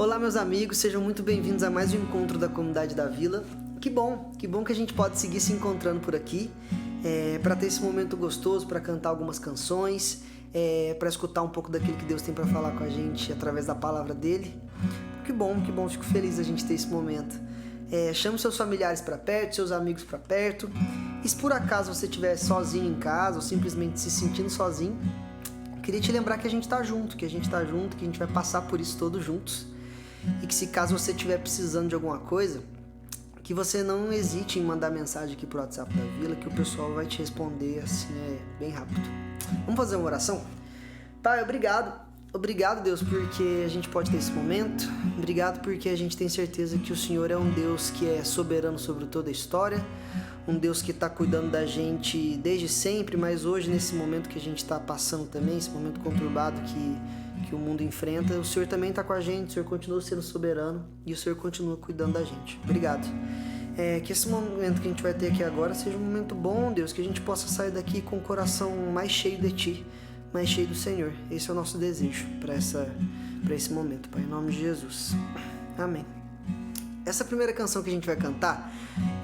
Olá, meus amigos, sejam muito bem-vindos a mais um encontro da comunidade da Vila. Que bom que a gente pode seguir se encontrando por aqui, para ter esse momento gostoso, para cantar algumas canções, para escutar um pouco daquilo que Deus tem para falar com a gente através da palavra dele. Que bom, fico feliz a gente ter esse momento. Chame seus familiares para perto, seus amigos para perto. E se por acaso você estiver sozinho em casa ou simplesmente se sentindo sozinho, queria te lembrar que a gente tá junto, que a gente vai passar por isso todos juntos. E que se caso você estiver precisando de alguma coisa, que você não hesite em mandar mensagem aqui pro WhatsApp da Vila, que o pessoal vai te responder assim, bem rápido. Vamos fazer uma oração? Pai, obrigado Deus, porque a gente pode ter esse momento. Obrigado porque a gente tem certeza que o Senhor é um Deus que é soberano sobre toda a história, um Deus que está cuidando da gente desde sempre, mas hoje, nesse momento que a gente está passando também, esse momento conturbado que o mundo enfrenta, o Senhor também está com a gente, o Senhor continua sendo soberano e o Senhor continua cuidando da gente. Obrigado. Que esse momento que a gente vai ter aqui agora seja um momento bom, Deus, que a gente possa sair daqui com o coração mais cheio de Ti, mais cheio do Senhor. Esse é o nosso desejo para esse momento, Pai, em nome de Jesus. Amém. Essa primeira canção que a gente vai cantar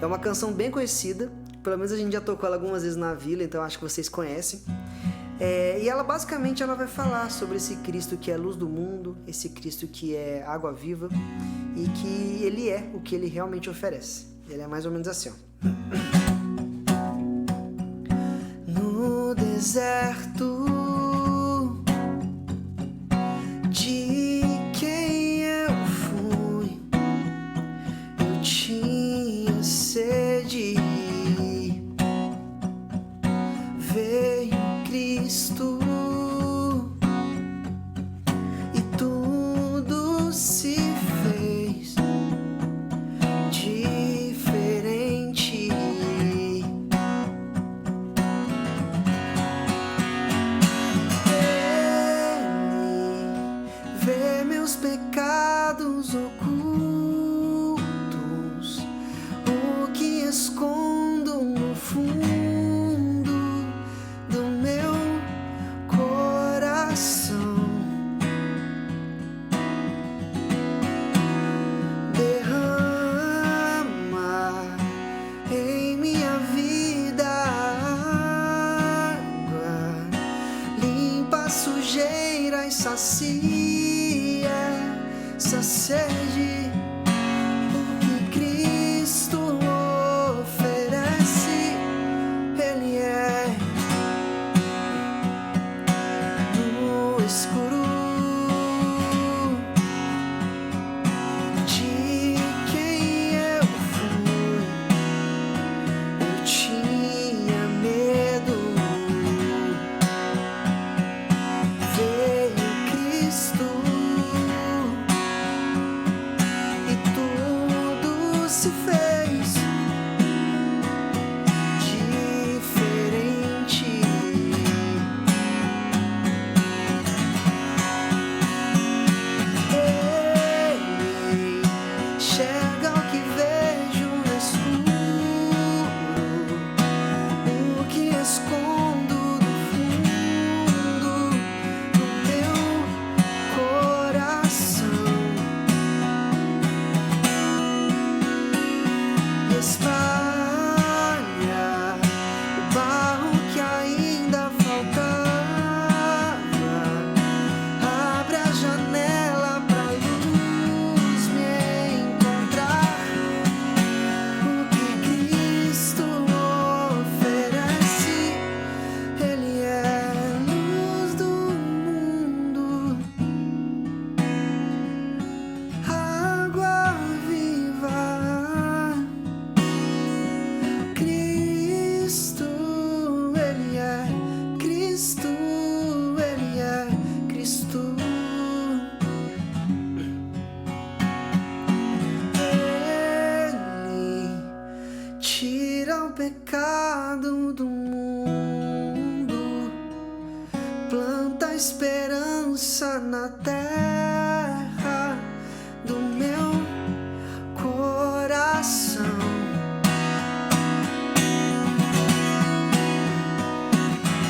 é uma canção bem conhecida, pelo menos a gente já tocou ela algumas vezes na Vila, então acho que vocês conhecem. E ela basicamente vai falar sobre esse Cristo que é luz do mundo, esse Cristo que é água viva e que Ele é o que Ele realmente oferece. Ele é mais ou menos assim, ó. No deserto de quem eu fui, eu tinha sede, veio Cristo e tudo se fez diferente. Ele vê meus pecados ocultos, o que escondo no fundo do meu coração. Derrama em minha vida água, limpa a sujeira e sacia essa sede. O que Cristo oferece, Ele é no escuro de quem eu fui, eu tinha medo, veio Cristo e tudo se fez diferente. Ele enxerga o que vejo no escuro, o que escondo do fundo do meu coração. Espalha o barro que ainda faltava, abre a janela pra luz me encontrar. O que Cristo oferece, Ele é luz do mundo, água viva. Cristo, Ele é Cristo, Ele é Cristo. Ele tira o pecado do mundo, planta esperança na terra do meu coração.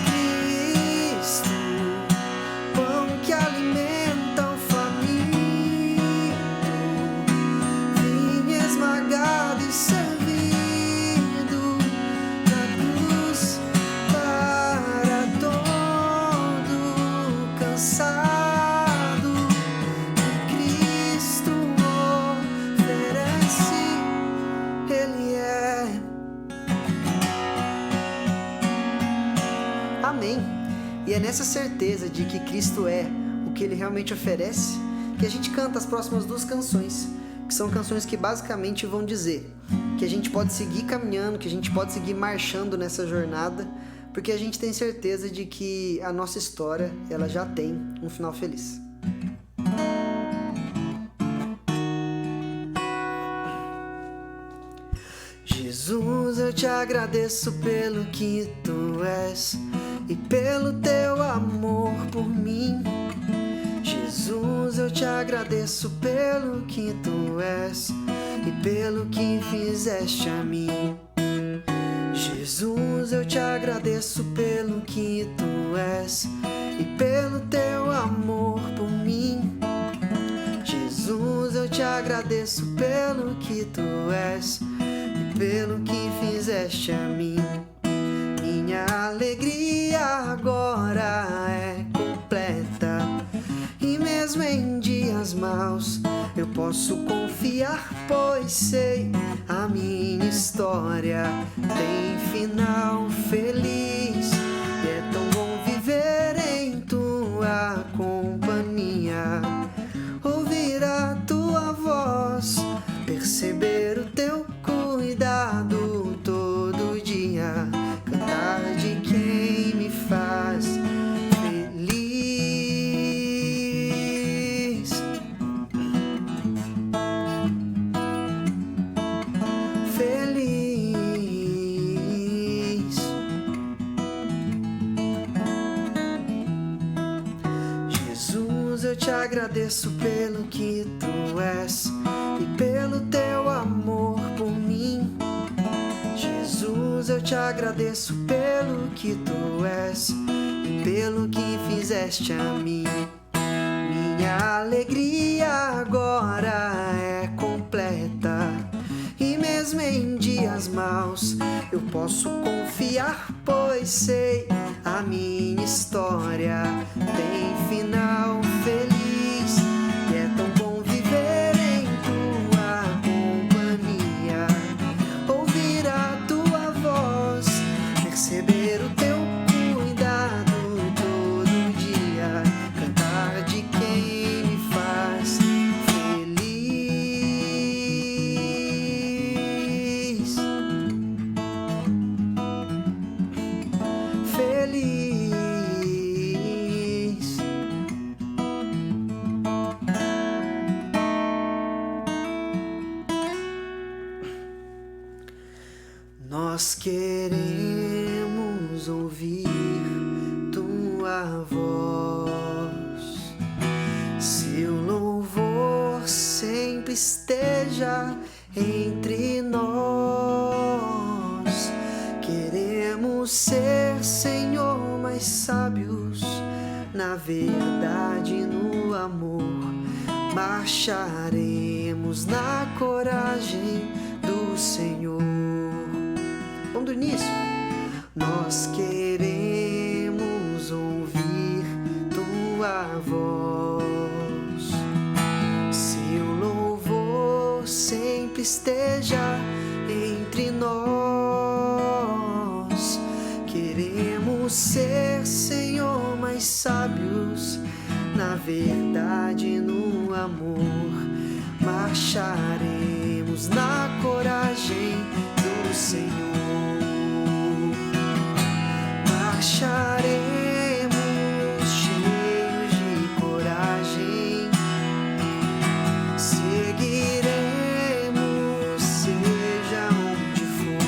Cristo, pão que alimenta o faminto, amém. E é nessa certeza de que Cristo é o que Ele realmente oferece que a gente canta as próximas 2 canções, que são canções que basicamente vão dizer que a gente pode seguir caminhando, que a gente pode seguir marchando nessa jornada, porque a gente tem certeza de que a nossa história, ela já tem um final feliz. Jesus, eu te agradeço pelo que tu és e pelo teu amor por mim. Jesus, eu te agradeço pelo que tu és e pelo que fizeste a mim. Jesus, eu te agradeço pelo que tu és e pelo teu amor por mim. Jesus, eu te agradeço pelo que tu és e pelo que fizeste a mim. Minha alegria agora é completa e mesmo em dias maus eu posso confiar, pois sei a minha história tem final feliz. E é tão bom viver em tua companhia, ouvir a tua voz, perceber o teu cuidado todo dia, cantar de quem me faz feliz. Feliz. Jesus, eu te agradeço pelo que tu és e pelo teu amor por mim. Jesus, eu te agradeço pelo que tu és e pelo que fizeste a mim. Minha alegria agora é completa e mesmo em dias maus eu posso confiar, pois sei a minha história tem final feliz. E é tão bom viver em tua companhia, ouvir a tua voz, perceber o teu cuidado todo dia, cantar de quem me faz feliz. Feliz. Nós queremos ouvir tua voz, seu louvor sempre esteja entre nós. Queremos ser, Senhor, mais sábios na verdade e no amor. Marcharemos na coragem do Senhor. Vamos do início. Nós queremos ouvir tua voz, seu louvor sempre esteja entre nós. Queremos ser, Senhor, mais sábios na verdade e no amor. Marcharemos na coragem do Senhor. Marcharemos cheios de coragem, seguiremos seja onde for,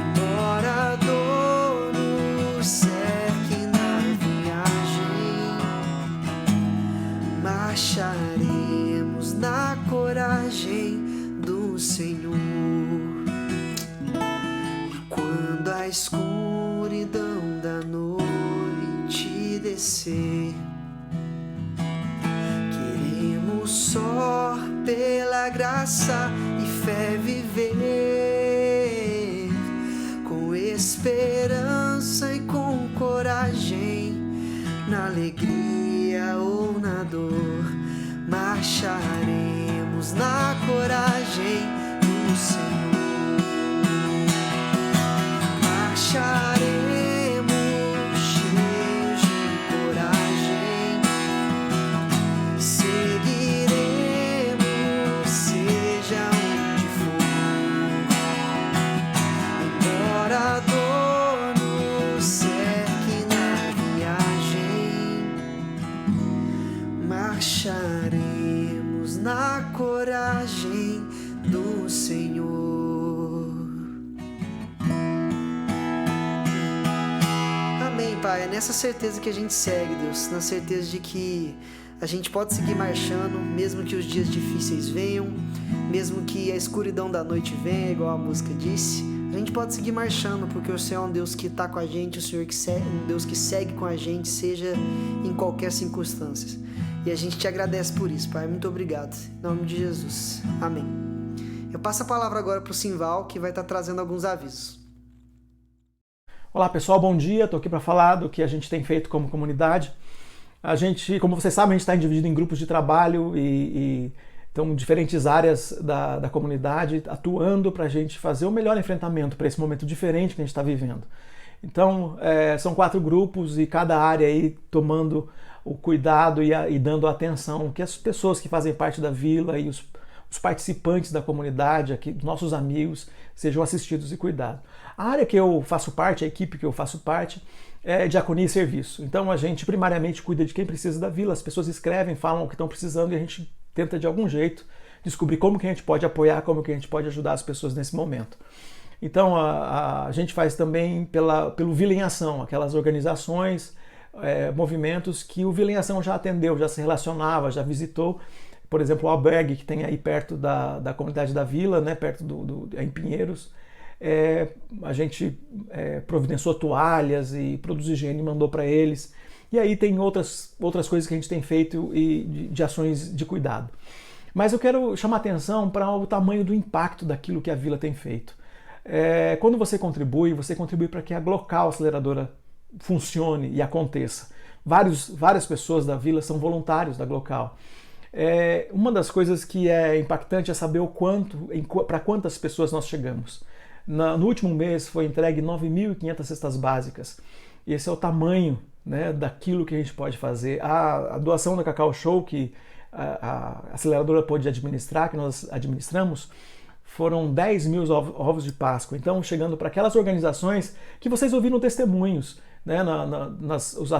embora a dor nos cerque na viagem. Marcharemos na coragem do Senhor. Quando a escuridão da noite descer, queremos só pela graça e fé viver, com esperança e com coragem, na alegria ou na dor. Marcharemos na coragem do Senhor. Marcharemos Pai, é nessa certeza que a gente segue, Deus, na certeza de que a gente pode seguir marchando, mesmo que os dias difíceis venham, mesmo que a escuridão da noite venha, igual a música disse, a gente pode seguir marchando, porque o Senhor é um Deus que está com a gente, o Senhor é um Deus que segue com a gente, seja em qualquer circunstância. E a gente te agradece por isso, Pai. Muito obrigado. Em nome de Jesus. Amém. Eu passo a palavra agora para o Simval, que vai estar trazendo alguns avisos. Olá pessoal, bom dia. Estou aqui para falar do que a gente tem feito como comunidade. A gente, como vocês sabem, a gente está dividido em grupos de trabalho e então diferentes áreas da comunidade atuando para a gente fazer o melhor enfrentamento para esse momento diferente que a gente está vivendo. Então, são 4 grupos e cada área aí tomando o cuidado e dando a atenção que as pessoas que fazem parte da vila e os participantes da comunidade, aqui, nossos amigos, sejam assistidos e cuidados. A área que eu faço parte, a equipe que eu faço parte, é diaconia e serviço. Então a gente primariamente cuida de quem precisa da vila, as pessoas escrevem, falam o que estão precisando e a gente tenta de algum jeito descobrir como que a gente pode apoiar, como que a gente pode ajudar as pessoas nesse momento. Então a gente faz também pelo Vila em Ação, aquelas organizações, movimentos que o Vila em Ação já atendeu, já se relacionava, já visitou. Por exemplo, o albergue que tem aí perto da comunidade da vila, né, perto em Pinheiros. A gente providenciou toalhas e produtos de higiene e mandou para eles. E aí tem outras coisas que a gente tem feito de ações de cuidado. Mas eu quero chamar atenção para o tamanho do impacto daquilo que a vila tem feito. Quando você contribui para que a Glocal Aceleradora funcione e aconteça. Várias pessoas da vila são voluntários da Glocal. Uma das coisas que é impactante é saber para quantas pessoas nós chegamos. No último mês foi entregue 9.500 cestas básicas. E esse é o tamanho, né, daquilo que a gente pode fazer. A doação da Cacau Show, que a aceleradora pôde administrar, que nós administramos, foram 10.000 ovos de Páscoa. Então, chegando para aquelas organizações que vocês ouviram testemunhos, né, os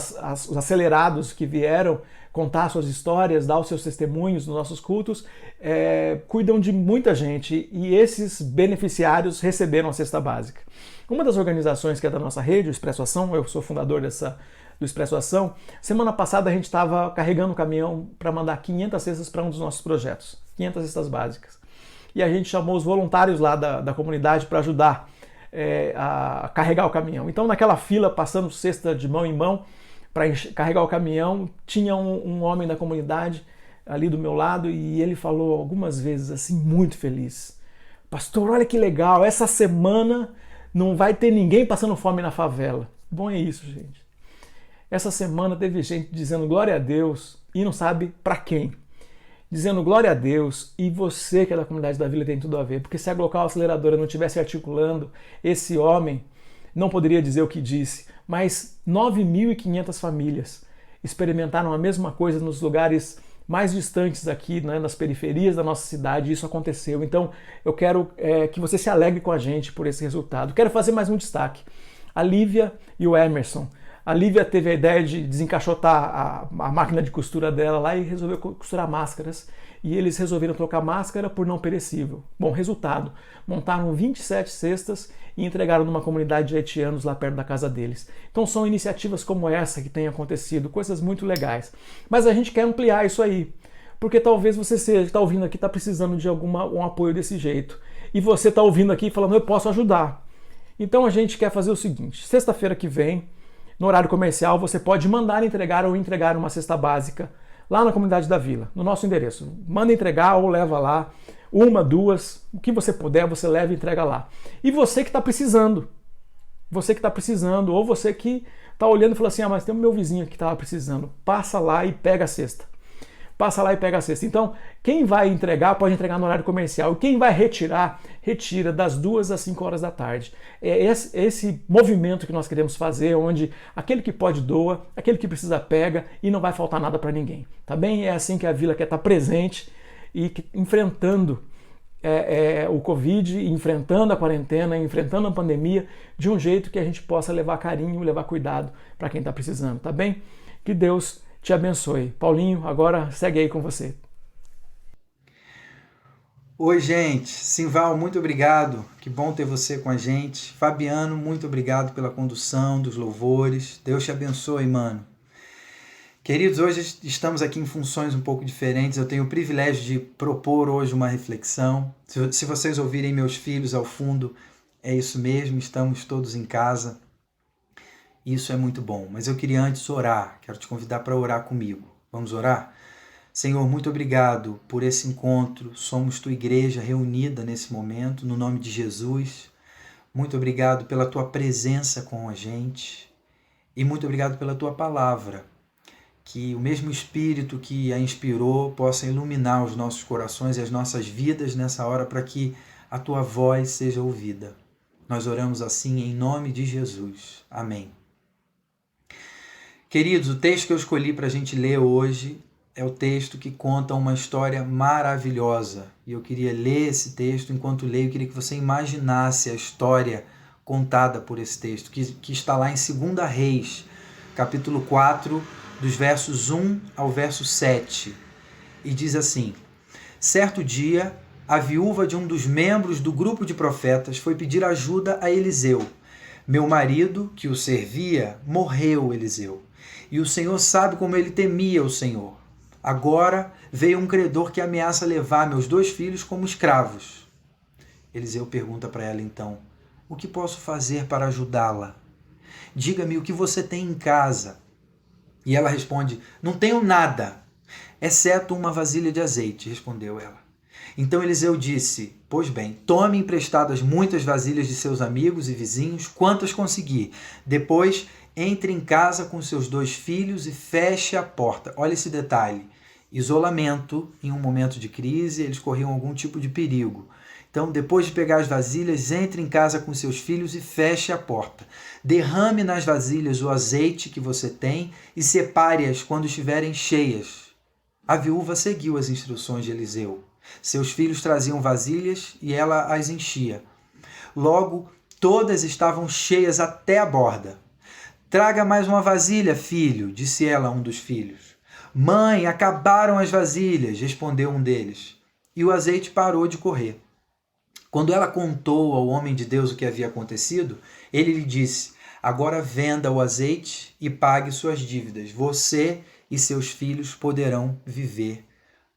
acelerados que vieram contar suas histórias, dar os seus testemunhos nos nossos cultos, cuidam de muita gente e esses beneficiários receberam a cesta básica. Uma das organizações que é da nossa rede, o Expresso Ação, eu sou fundador do Expresso Ação, semana passada a gente estava carregando o caminhão para mandar 500 cestas para um dos nossos projetos, 500 cestas básicas. E a gente chamou os voluntários lá da comunidade para ajudar a carregar o caminhão. Então naquela fila, passando cesta de mão em mão para carregar o caminhão, tinha um homem da comunidade ali do meu lado e ele falou algumas vezes assim, muito feliz: pastor, olha que legal, essa semana não vai ter ninguém passando fome na favela. Bom, é isso, gente. Essa semana teve gente dizendo glória a Deus e não sabe para quem. Dizendo glória a Deus, e você que é da comunidade da vila tem tudo a ver, porque se a Glocal Aceleradora não estivesse articulando, esse homem não poderia dizer o que disse, mas 9.500 famílias experimentaram a mesma coisa nos lugares mais distantes aqui, né, nas periferias da nossa cidade, e isso aconteceu. Então eu quero que você se alegre com a gente por esse resultado. Quero fazer mais um destaque. A Lívia e o Emerson. A Lívia teve a ideia de desencaixotar a máquina de costura dela lá e resolveu costurar máscaras. E eles resolveram trocar máscara por não perecível. Bom, resultado, montaram 27 cestas e entregaram numa comunidade de haitianos lá perto da casa deles. Então são iniciativas como essa que têm acontecido, coisas muito legais. Mas a gente quer ampliar isso aí, porque talvez você está ouvindo aqui, está precisando de um apoio desse jeito. E você está ouvindo aqui falando, eu posso ajudar. Então a gente quer fazer o seguinte, sexta-feira que vem, no horário comercial, você pode mandar entregar ou entregar uma cesta básica lá na comunidade da vila, no nosso endereço. Manda entregar ou leva lá, 1, 2, o que você puder, você leva e entrega lá. E você que está precisando, ou você que está olhando e fala assim, mas tem o meu vizinho que estava precisando, passa lá e pega a cesta. Então, quem vai entregar, pode entregar no horário comercial. E quem vai retirar, retira das 2 às 5 horas da tarde. É esse movimento que nós queremos fazer, onde aquele que pode doa, aquele que precisa pega e não vai faltar nada para ninguém. Tá bem? É assim que a Vila quer estar presente e enfrentando o Covid, enfrentando a quarentena, enfrentando a pandemia, de um jeito que a gente possa levar carinho, levar cuidado para quem está precisando. Tá bem? Que Deus te abençoe. Paulinho, agora segue aí com você. Oi, gente. Simval, muito obrigado. Que bom ter você com a gente. Fabiano, muito obrigado pela condução dos louvores. Deus te abençoe, mano. Queridos, hoje estamos aqui em funções um pouco diferentes. Eu tenho o privilégio de propor hoje uma reflexão. Se vocês ouvirem meus filhos ao fundo, é isso mesmo, estamos todos em casa. Isso é muito bom. Mas eu queria antes orar. Quero te convidar para orar comigo. Vamos orar? Senhor, muito obrigado por esse encontro. Somos tua igreja reunida nesse momento, no nome de Jesus. Muito obrigado pela tua presença com a gente e muito obrigado pela tua palavra. Que o mesmo Espírito que a inspirou possa iluminar os nossos corações e as nossas vidas nessa hora para que a tua voz seja ouvida. Nós oramos assim em nome de Jesus. Amém. Queridos, o texto que eu escolhi para a gente ler hoje é o texto que conta uma história maravilhosa. E eu queria ler esse texto. Enquanto leio, eu queria que você imaginasse a história contada por esse texto, que está lá em 2 Reis, capítulo 4, dos versos 1 ao verso 7. E diz assim: certo dia, a viúva de um dos membros do grupo de profetas foi pedir ajuda a Eliseu. Meu marido, que o servia, morreu, Eliseu. E o Senhor sabe como ele temia o Senhor. Agora veio um credor que ameaça levar meus 2 filhos como escravos. Eliseu pergunta para ela então: o que posso fazer para ajudá-la? Diga-me o que você tem em casa. E ela responde: não tenho nada, exceto uma vasilha de azeite, respondeu ela. Então Eliseu disse: pois bem, tome emprestadas muitas vasilhas de seus amigos e vizinhos, quantas conseguir. Depois entre em casa com seus 2 filhos e feche a porta. Olha esse detalhe. Isolamento, em um momento de crise, eles corriam algum tipo de perigo. Então, depois de pegar as vasilhas, entre em casa com seus filhos e feche a porta. Derrame nas vasilhas o azeite que você tem e separe-as quando estiverem cheias. A viúva seguiu as instruções de Eliseu. Seus filhos traziam vasilhas e ela as enchia. Logo, todas estavam cheias até a borda. Traga mais uma vasilha, filho, disse ela a um dos filhos. Mãe, acabaram as vasilhas, respondeu um deles. E o azeite parou de correr. Quando ela contou ao homem de Deus o que havia acontecido, ele lhe disse: agora venda o azeite e pague suas dívidas. Você e seus filhos poderão viver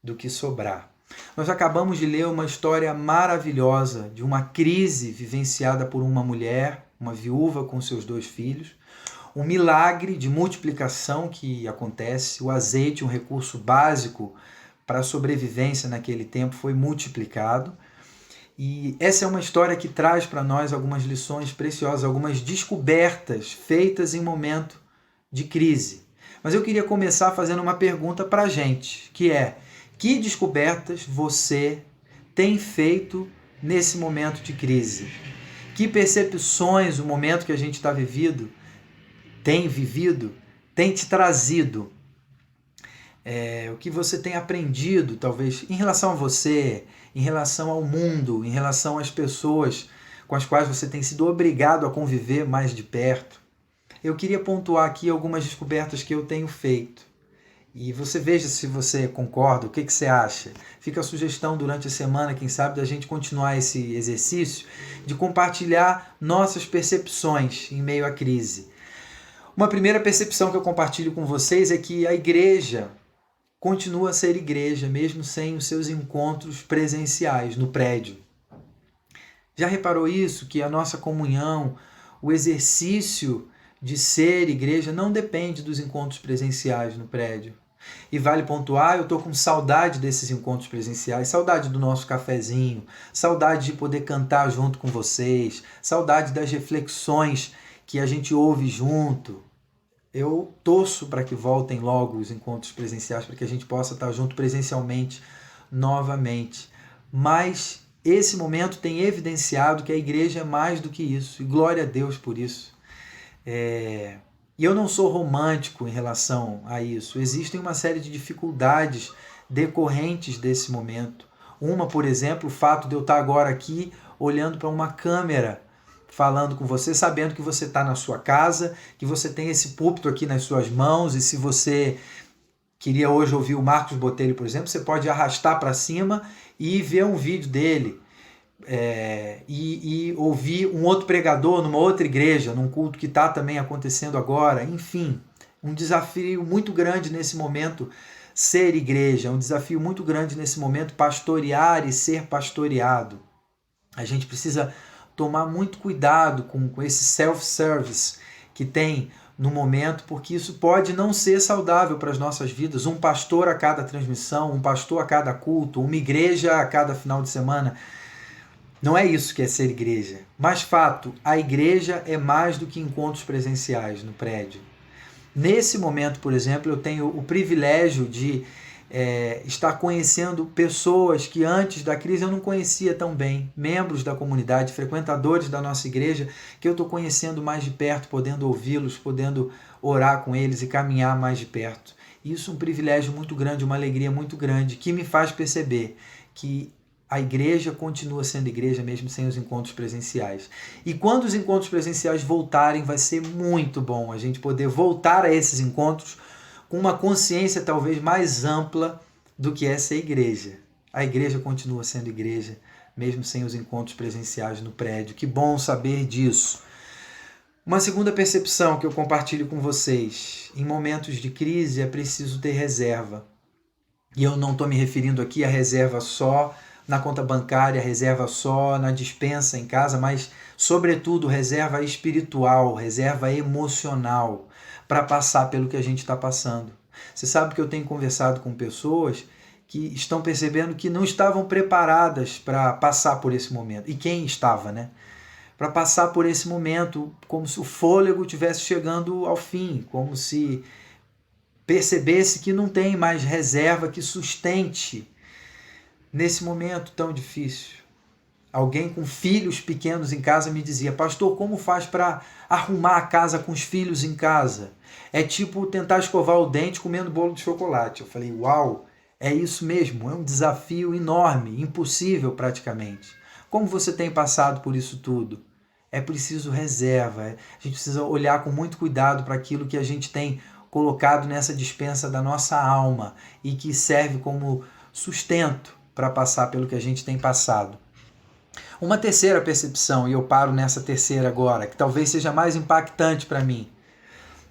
do que sobrar. Nós acabamos de ler uma história maravilhosa de uma crise vivenciada por uma mulher, uma viúva com seus 2 filhos, um milagre de multiplicação que acontece. O azeite, um recurso básico para a sobrevivência naquele tempo, foi multiplicado. E essa é uma história que traz para nós algumas lições preciosas, algumas descobertas feitas em momento de crise. Mas eu queria começar fazendo uma pergunta para a gente, que é: que descobertas você tem feito nesse momento de crise? Que percepções o momento que a gente está vivido tem te trazido? O que você tem aprendido, talvez, em relação a você, em relação ao mundo, em relação às pessoas com as quais você tem sido obrigado a conviver mais de perto. Eu queria pontuar aqui algumas descobertas que eu tenho feito. E você veja se você concorda, o que você acha. Fica a sugestão durante a semana, quem sabe, da gente continuar esse exercício de compartilhar nossas percepções em meio à crise. Uma primeira percepção que eu compartilho com vocês é que a igreja continua a ser igreja, mesmo sem os seus encontros presenciais no prédio. Já reparou isso? Que a nossa comunhão, o exercício de ser igreja não depende dos encontros presenciais no prédio. E vale pontuar, eu estou com saudade desses encontros presenciais, saudade do nosso cafezinho, saudade de poder cantar junto com vocês, saudade das reflexões que a gente ouve junto. Eu torço para que voltem logo os encontros presenciais, para que a gente possa estar junto presencialmente novamente. Mas esse momento tem evidenciado que a igreja é mais do que isso, e glória a Deus por isso. E eu não sou romântico em relação a isso. Existem uma série de dificuldades decorrentes desse momento. Uma, por exemplo, o fato de eu estar agora aqui olhando para uma câmera, falando com você, sabendo que você está na sua casa, que você tem esse púlpito aqui nas suas mãos, e se você queria hoje ouvir o Marcos Botelho, por exemplo, você pode arrastar para cima e ver um vídeo dele. E ouvir um outro pregador numa outra igreja, num culto que está também acontecendo agora. Enfim, um desafio muito grande nesse momento ser igreja, um desafio muito grande nesse momento pastorear e ser pastoreado. A gente precisa tomar muito cuidado com esse self-service que tem no momento, porque isso pode não ser saudável para as nossas vidas. Um pastor a cada transmissão, um pastor a cada culto, uma igreja a cada final de semana. Não é isso que é ser igreja. Mas fato, a igreja é mais do que encontros presenciais no prédio. Nesse momento, por exemplo, eu tenho o privilégio de estar conhecendo pessoas que antes da crise eu não conhecia tão bem, membros da comunidade, frequentadores da nossa igreja, que eu estou conhecendo mais de perto, podendo ouvi-los, podendo orar com eles e caminhar mais de perto. Isso é um privilégio muito grande, uma alegria muito grande, que me faz perceber que a igreja continua sendo igreja mesmo sem os encontros presenciais. E quando os encontros presenciais voltarem, vai ser muito bom a gente poder voltar a esses encontros com uma consciência talvez mais ampla do que é ser igreja. A igreja continua sendo igreja, mesmo sem os encontros presenciais no prédio. Que bom saber disso. Uma segunda percepção que eu compartilho com vocês. Em momentos de crise é preciso ter reserva. E eu não estou me referindo aqui a reserva só na conta bancária, reserva só na despensa em casa, mas, sobretudo, reserva espiritual, reserva emocional, para passar pelo que a gente está passando. Você sabe que eu tenho conversado com pessoas que estão percebendo que não estavam preparadas para passar por esse momento. E quem estava, né? Para passar por esse momento como se o fôlego estivesse chegando ao fim, como se percebesse que não tem mais reserva que sustente nesse momento tão difícil. Alguém com filhos pequenos em casa me dizia: pastor, como faz para arrumar a casa com os filhos em casa? É tipo tentar escovar o dente comendo bolo de chocolate. Eu falei: uau, é isso mesmo, é um desafio enorme, impossível praticamente. Como você tem passado por isso tudo? É preciso reserva, a gente precisa olhar com muito cuidado para aquilo que a gente tem colocado nessa despensa da nossa alma e que serve como sustento para passar pelo que a gente tem passado. Uma terceira percepção, e eu paro nessa terceira agora, que talvez seja mais impactante para mim.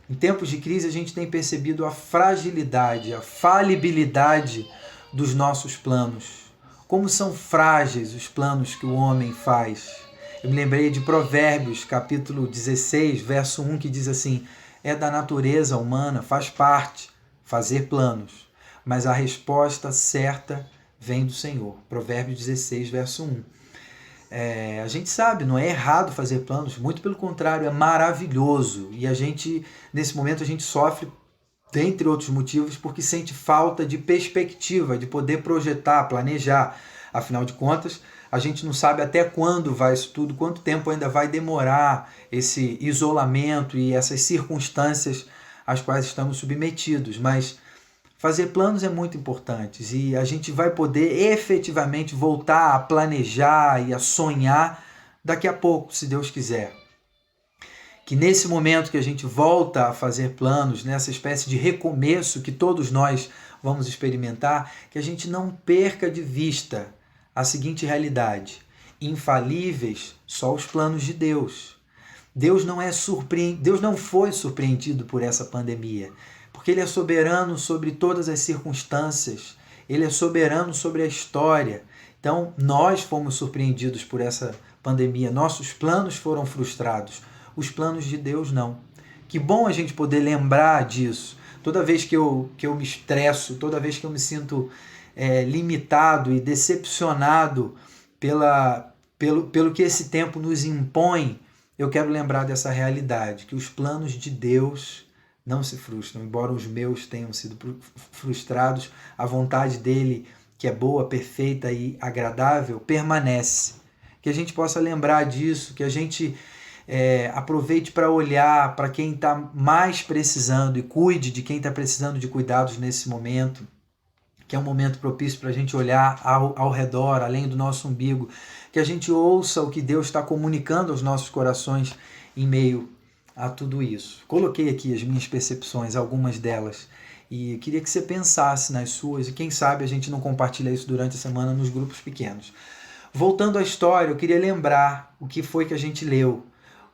Em tempos de crise a gente tem percebido a fragilidade, a falibilidade dos nossos planos. Como são frágeis os planos que o homem faz. Eu me lembrei de Provérbios, capítulo 16, verso 1, que diz assim: é da natureza humana, faz parte, fazer planos, mas a resposta certa vem do Senhor. Provérbios 16, verso 1. A gente sabe, não é errado fazer planos, muito pelo contrário, é maravilhoso. E a gente, nesse momento, a gente sofre, dentre outros motivos, porque sente falta de perspectiva, de poder projetar, planejar. Afinal de contas, a gente não sabe até quando vai isso tudo, quanto tempo ainda vai demorar esse isolamento e essas circunstâncias às quais estamos submetidos. Mas fazer planos é muito importante e a gente vai poder efetivamente voltar a planejar e a sonhar daqui a pouco, se Deus quiser. Que nesse momento que a gente volta a fazer planos, nessa espécie de recomeço que todos nós vamos experimentar, que a gente não perca de vista a seguinte realidade: infalíveis só os planos de Deus. Deus não foi surpreendido por essa pandemia, porque Ele é soberano sobre todas as circunstâncias, Ele é soberano sobre a história. Então, nós fomos surpreendidos por essa pandemia, nossos planos foram frustrados, os planos de Deus não. Que bom a gente poder lembrar disso. Toda vez que eu me estresso, toda vez que eu me sinto limitado e decepcionado pelo que esse tempo nos impõe, eu quero lembrar dessa realidade, que os planos de Deus não se frustram, embora os meus tenham sido frustrados, a vontade dele, que é boa, perfeita e agradável, permanece. Que a gente possa lembrar disso, que a gente aproveite para olhar para quem está mais precisando e cuide de quem está precisando de cuidados nesse momento, que é um momento propício para a gente olhar ao redor, além do nosso umbigo, que a gente ouça o que Deus está comunicando aos nossos corações em meio a tudo isso. Coloquei aqui as minhas percepções, algumas delas, E eu queria que você pensasse nas suas, e quem sabe a gente não compartilha isso durante a semana nos grupos pequenos. Voltando à história, eu queria lembrar o que foi que a gente leu.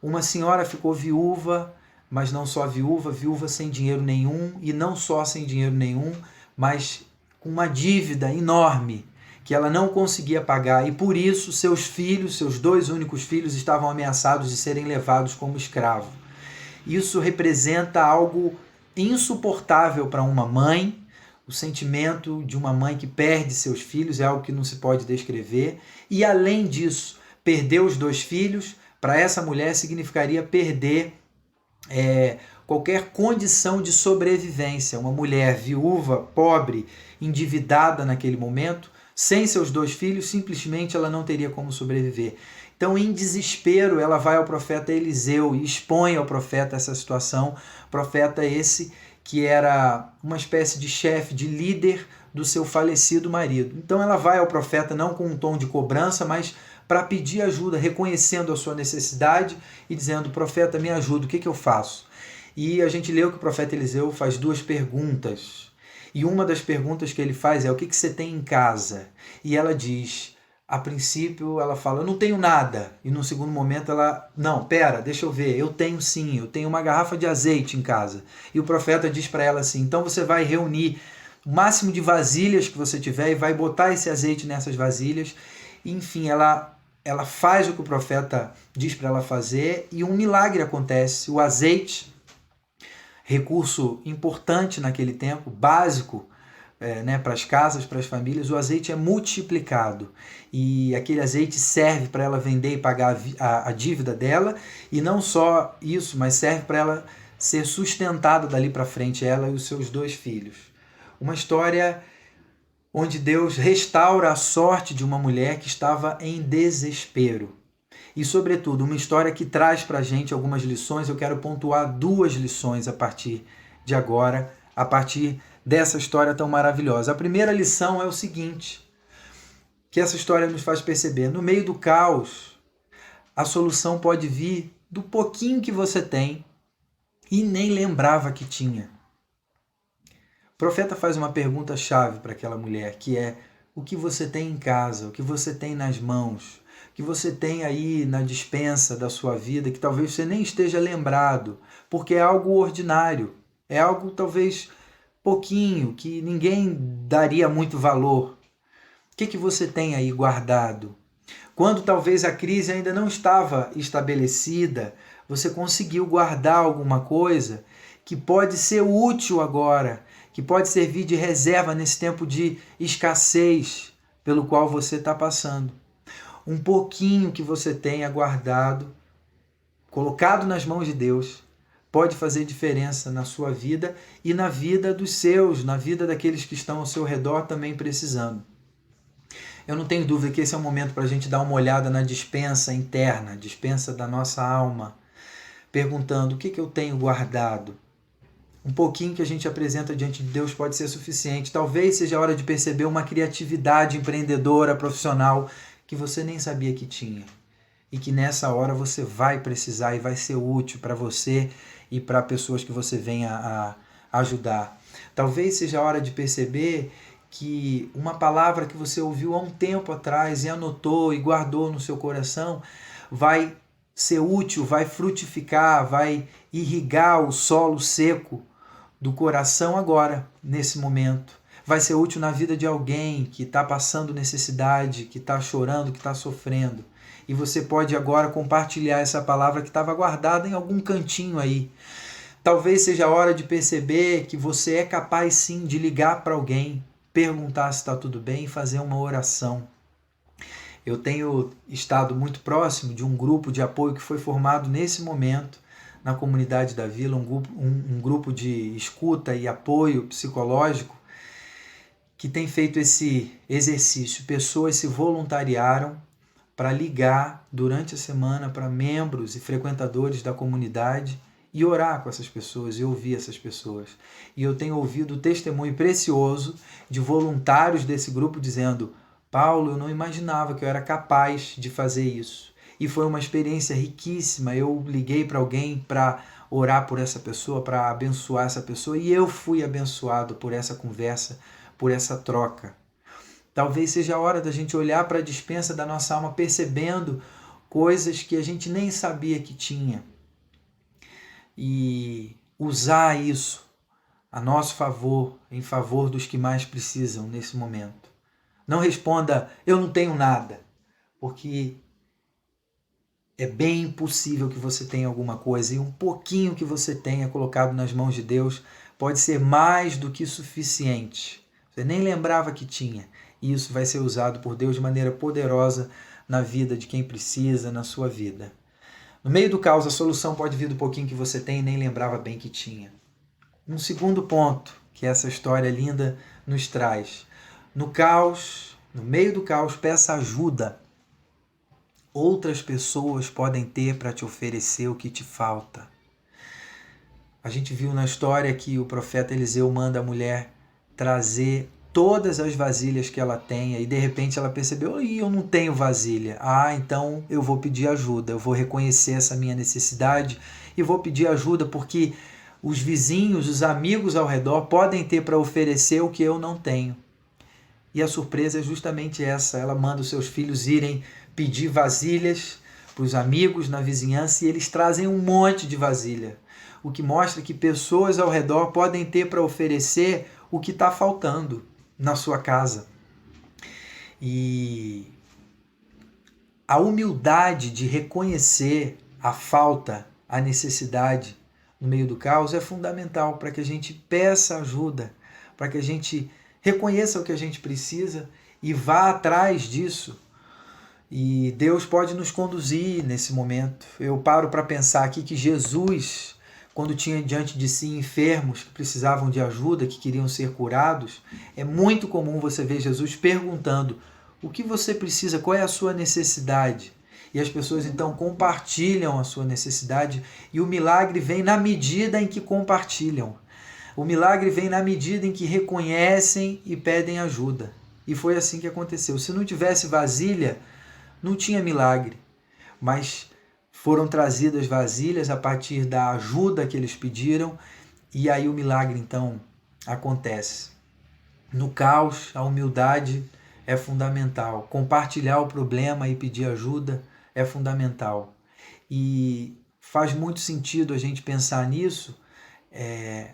Uma senhora ficou viúva, mas não só viúva, viúva sem dinheiro nenhum, e não só sem dinheiro nenhum, mas com uma dívida enorme que ela não conseguia pagar, e por isso seus filhos, seus 2 únicos filhos, estavam ameaçados de serem levados como escravo. Isso representa algo insuportável para uma mãe. O sentimento de uma mãe que perde seus filhos é algo que não se pode descrever. E além disso, perder os 2 filhos, para essa mulher significaria perder qualquer condição de sobrevivência. Uma mulher viúva, pobre, endividada naquele momento, sem seus 2 filhos, simplesmente ela não teria como sobreviver. Então, em desespero, ela vai ao profeta Eliseu e expõe ao profeta essa situação. Profeta esse que era uma espécie de chefe, de líder do seu falecido marido. Então ela vai ao profeta não com um tom de cobrança, mas para pedir ajuda, reconhecendo a sua necessidade e dizendo: profeta, me ajuda, o que eu faço? E a gente leu que o profeta Eliseu faz 2 perguntas. E uma das perguntas que ele faz é: o que você tem em casa? E ela diz, a princípio ela fala: eu não tenho nada. E no segundo momento ela: não, pera, deixa eu ver, eu tenho sim, eu tenho uma garrafa de azeite em casa. E o profeta diz para ela assim: então você vai reunir o máximo de vasilhas que você tiver e vai botar esse azeite nessas vasilhas. E, enfim, ela faz o que o profeta diz para ela fazer e um milagre acontece. O azeite, recurso importante naquele tempo, básico, para as casas, para as famílias, o azeite é multiplicado e aquele azeite serve para ela vender e pagar a dívida dela, e não só isso, mas serve para ela ser sustentada dali para frente, ela e os seus 2 filhos. Uma história onde Deus restaura a sorte de uma mulher que estava em desespero. E, sobretudo, uma história que traz para a gente algumas lições. Eu quero pontuar 2 lições a partir de agora, a partir dessa história tão maravilhosa. A primeira lição é o seguinte, que essa história nos faz perceber: no meio do caos, a solução pode vir do pouquinho que você tem e nem lembrava que tinha. O profeta faz uma pergunta-chave para aquela mulher, que é: o que você tem em casa, o que você tem nas mãos, o que você tem aí na despensa da sua vida, que talvez você nem esteja lembrado, porque é algo ordinário, é algo talvez pouquinho, que ninguém daria muito valor. O que você tem aí guardado? Quando talvez a crise ainda não estava estabelecida, você conseguiu guardar alguma coisa que pode ser útil agora, que pode servir de reserva nesse tempo de escassez pelo qual você está passando. Um pouquinho que você tenha guardado, colocado nas mãos de Deus, pode fazer diferença na sua vida e na vida dos seus, na vida daqueles que estão ao seu redor também precisando. Eu não tenho dúvida que esse é o momento para a gente dar uma olhada na despensa interna, despensa da nossa alma, perguntando: o que eu tenho guardado? Um pouquinho que a gente apresenta diante de Deus pode ser suficiente. Talvez seja a hora de perceber uma criatividade empreendedora, profissional, que você nem sabia que tinha. E que nessa hora você vai precisar e vai ser útil para você e para pessoas que você venha a ajudar. Talvez seja a hora de perceber que uma palavra que você ouviu há um tempo atrás e anotou e guardou no seu coração vai ser útil, vai frutificar, vai irrigar o solo seco do coração agora, nesse momento. Vai ser útil na vida de alguém que está passando necessidade, que está chorando, que está sofrendo. E você pode agora compartilhar essa palavra que estava guardada em algum cantinho aí. Talvez seja a hora de perceber que você é capaz sim de ligar para alguém, perguntar se está tudo bem e fazer uma oração. Eu tenho estado muito próximo de um grupo de apoio que foi formado nesse momento na comunidade da Vila, um grupo de escuta e apoio psicológico que tem feito esse exercício. Pessoas se voluntariaram para ligar durante a semana para membros e frequentadores da comunidade e orar com essas pessoas e ouvir essas pessoas. E eu tenho ouvido o testemunho precioso de voluntários desse grupo dizendo: Paulo, eu não imaginava que eu era capaz de fazer isso. E foi uma experiência riquíssima. Eu liguei para alguém para orar por essa pessoa, para abençoar essa pessoa, e eu fui abençoado por essa conversa, por essa troca. Talvez seja a hora da gente olhar para a despensa da nossa alma, percebendo coisas que a gente nem sabia que tinha, e usar isso a nosso favor, em favor dos que mais precisam nesse momento. Não responda, eu não tenho nada, porque é bem impossível que você tenha alguma coisa, e um pouquinho que você tenha colocado nas mãos de Deus pode ser mais do que suficiente. Você nem lembrava que tinha, e isso vai ser usado por Deus de maneira poderosa na vida de quem precisa, na sua vida. No meio do caos, a solução pode vir do pouquinho que você tem e nem lembrava bem que tinha. Um segundo ponto que essa história linda nos traz. No caos, no meio do caos, peça ajuda. Outras pessoas podem ter para te oferecer o que te falta. A gente viu na história que o profeta Eliseu manda a mulher trazer todas as vasilhas que ela tenha, e de repente ela percebeu, eu não tenho vasilha. Então eu vou pedir ajuda, eu vou reconhecer essa minha necessidade e vou pedir ajuda, porque os vizinhos, os amigos ao redor podem ter para oferecer o que eu não tenho. E a surpresa é justamente essa, ela manda os seus filhos irem pedir vasilhas para os amigos na vizinhança, e eles trazem um monte de vasilha, o que mostra que pessoas ao redor podem ter para oferecer o que está faltando na sua casa. E a humildade de reconhecer a falta, a necessidade no meio do caos é fundamental para que a gente peça ajuda, para que a gente reconheça o que a gente precisa e vá atrás disso. E Deus pode nos conduzir nesse momento. Eu paro para pensar aqui que Jesus, quando tinha diante de si enfermos que precisavam de ajuda, que queriam ser curados, é muito comum você ver Jesus perguntando: o que você precisa, qual é a sua necessidade? E as pessoas então compartilham a sua necessidade, e o milagre vem na medida em que compartilham. O milagre vem na medida em que reconhecem e pedem ajuda. E foi assim que aconteceu. Se não tivesse vasilha, não tinha milagre. Mas foram trazidas vasilhas a partir da ajuda que eles pediram, e aí o milagre então acontece. No caos, a humildade é fundamental. Compartilhar o problema e pedir ajuda é fundamental. E faz muito sentido a gente pensar nisso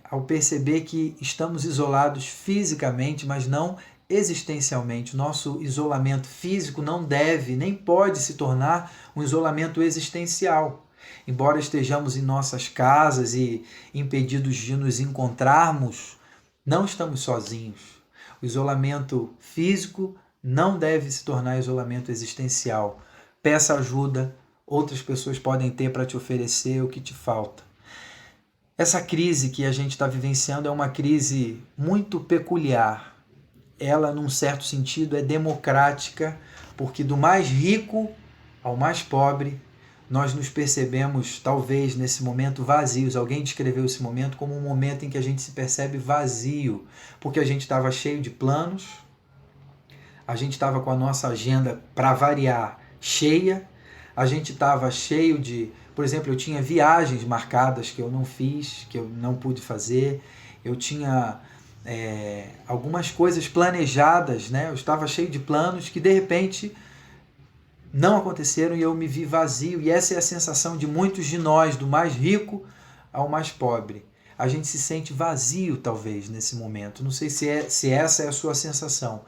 ao perceber que estamos isolados fisicamente, mas não existencialmente. Nosso isolamento físico não deve nem pode se tornar um isolamento existencial. Embora estejamos em nossas casas e impedidos de nos encontrarmos, não estamos sozinhos. O isolamento físico não deve se tornar isolamento existencial. Peça ajuda, outras pessoas podem ter para te oferecer o que te falta. Essa crise que a gente está vivenciando é uma crise muito peculiar. Ela, num certo sentido, é democrática, porque do mais rico ao mais pobre, nós nos percebemos, talvez, nesse momento vazios. Alguém descreveu esse momento como um momento em que a gente se percebe vazio, porque a gente estava cheio de planos, a gente estava com a nossa agenda, para variar, cheia, a gente estava cheio de... Por exemplo, eu tinha viagens marcadas que eu não fiz, que eu não pude fazer, eu tinha algumas coisas planejadas, né? Eu estava cheio de planos que de repente não aconteceram e eu me vi vazio. E essa é a sensação de muitos de nós, do mais rico ao mais pobre. A gente se sente vazio, talvez, nesse momento. Não sei se essa é a sua sensação.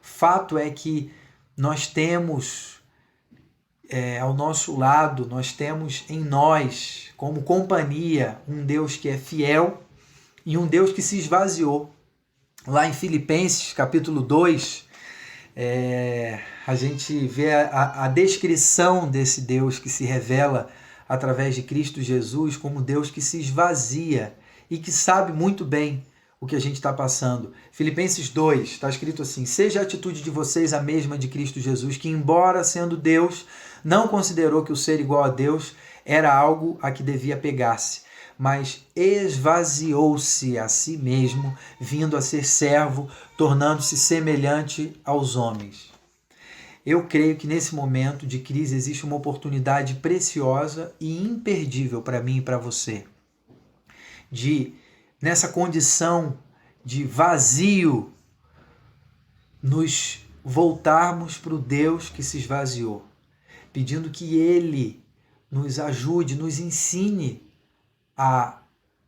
Fato é que nós temos ao nosso lado, nós temos em nós, como companhia, um Deus que é fiel e um Deus que se esvaziou. Lá em Filipenses, capítulo 2, a gente vê a descrição desse Deus que se revela através de Cristo Jesus como Deus que se esvazia e que sabe muito bem o que a gente está passando. Filipenses 2, está escrito assim: seja a atitude de vocês a mesma de Cristo Jesus, que embora sendo Deus, não considerou que o ser igual a Deus era algo a que devia pegar-se, mas esvaziou-se a si mesmo, vindo a ser servo, tornando-se semelhante aos homens. Eu creio que nesse momento de crise existe uma oportunidade preciosa e imperdível para mim e para você. nessa condição de vazio, nos voltarmos para o Deus que se esvaziou, pedindo que Ele nos ajude, nos ensine a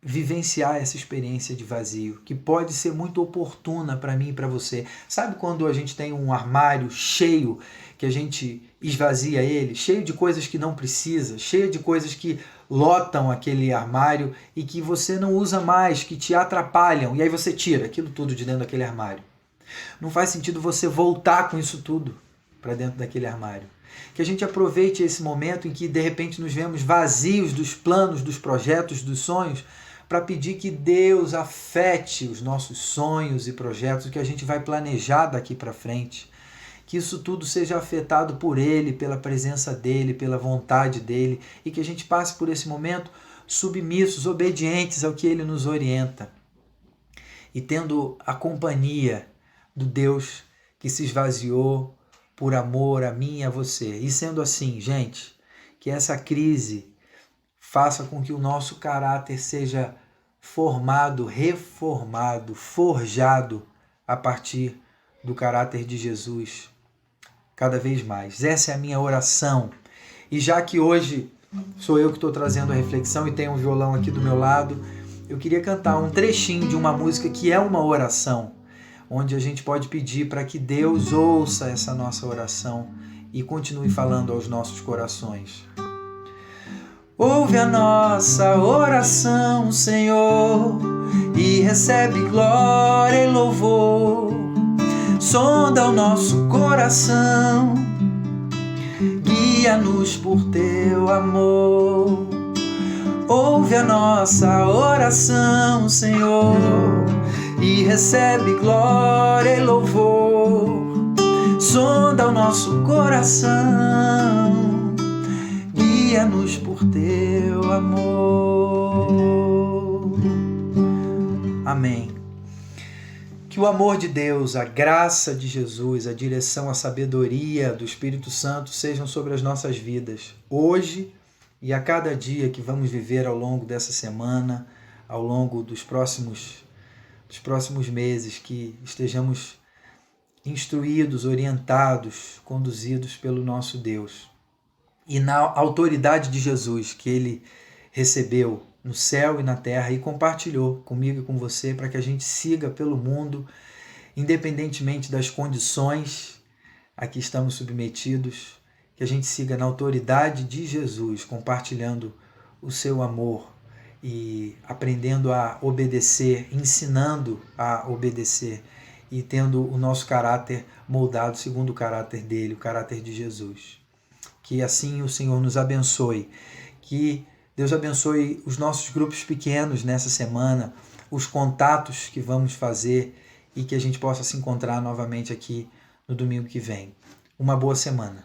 vivenciar essa experiência de vazio, que pode ser muito oportuna para mim e para você. Sabe quando a gente tem um armário cheio, que a gente esvazia ele, cheio de coisas que não precisa, cheio de coisas que lotam aquele armário e que você não usa mais, que te atrapalham, e aí você tira aquilo tudo de dentro daquele armário. Não faz sentido você voltar com isso tudo para dentro daquele armário. Que a gente aproveite esse momento em que de repente nos vemos vazios dos planos, dos projetos, dos sonhos, para pedir que Deus afete os nossos sonhos e projetos, que a gente vai planejar daqui para frente. Que isso tudo seja afetado por Ele, pela presença dEle, pela vontade dEle, e que a gente passe por esse momento submissos, obedientes ao que Ele nos orienta. E tendo a companhia do Deus que se esvaziou por amor a mim e a você. E sendo assim, gente, que essa crise faça com que o nosso caráter seja formado, reformado, forjado a partir do caráter de Jesus, cada vez mais. Essa é a minha oração. E já que hoje sou eu que estou trazendo a reflexão e tenho um violão aqui do meu lado, eu queria cantar um trechinho de uma música que é uma oração, onde a gente pode pedir para que Deus ouça essa nossa oração e continue falando aos nossos corações. Ouve a nossa oração, Senhor, e recebe glória e louvor. Sonda o nosso coração, guia-nos por teu amor. Ouve a nossa oração, Senhor, e recebe glória e louvor. Sonda o nosso coração, guia-nos por teu amor. Amém. Que o amor de Deus, a graça de Jesus, a direção, a sabedoria do Espírito Santo sejam sobre as nossas vidas, hoje e a cada dia que vamos viver ao longo dessa semana, ao longo dos próximos meses, que estejamos instruídos, orientados, conduzidos pelo nosso Deus. E na autoridade de Jesus, que Ele recebeu no céu e na terra e compartilhou comigo e com você, para que a gente siga pelo mundo, independentemente das condições a que estamos submetidos, que a gente siga na autoridade de Jesus, compartilhando o seu amor e aprendendo a obedecer, ensinando a obedecer e tendo o nosso caráter moldado segundo o caráter dele, o caráter de Jesus. Que assim o Senhor nos abençoe, que Deus abençoe os nossos grupos pequenos nessa semana, os contatos que vamos fazer e que a gente possa se encontrar novamente aqui no domingo que vem. Uma boa semana.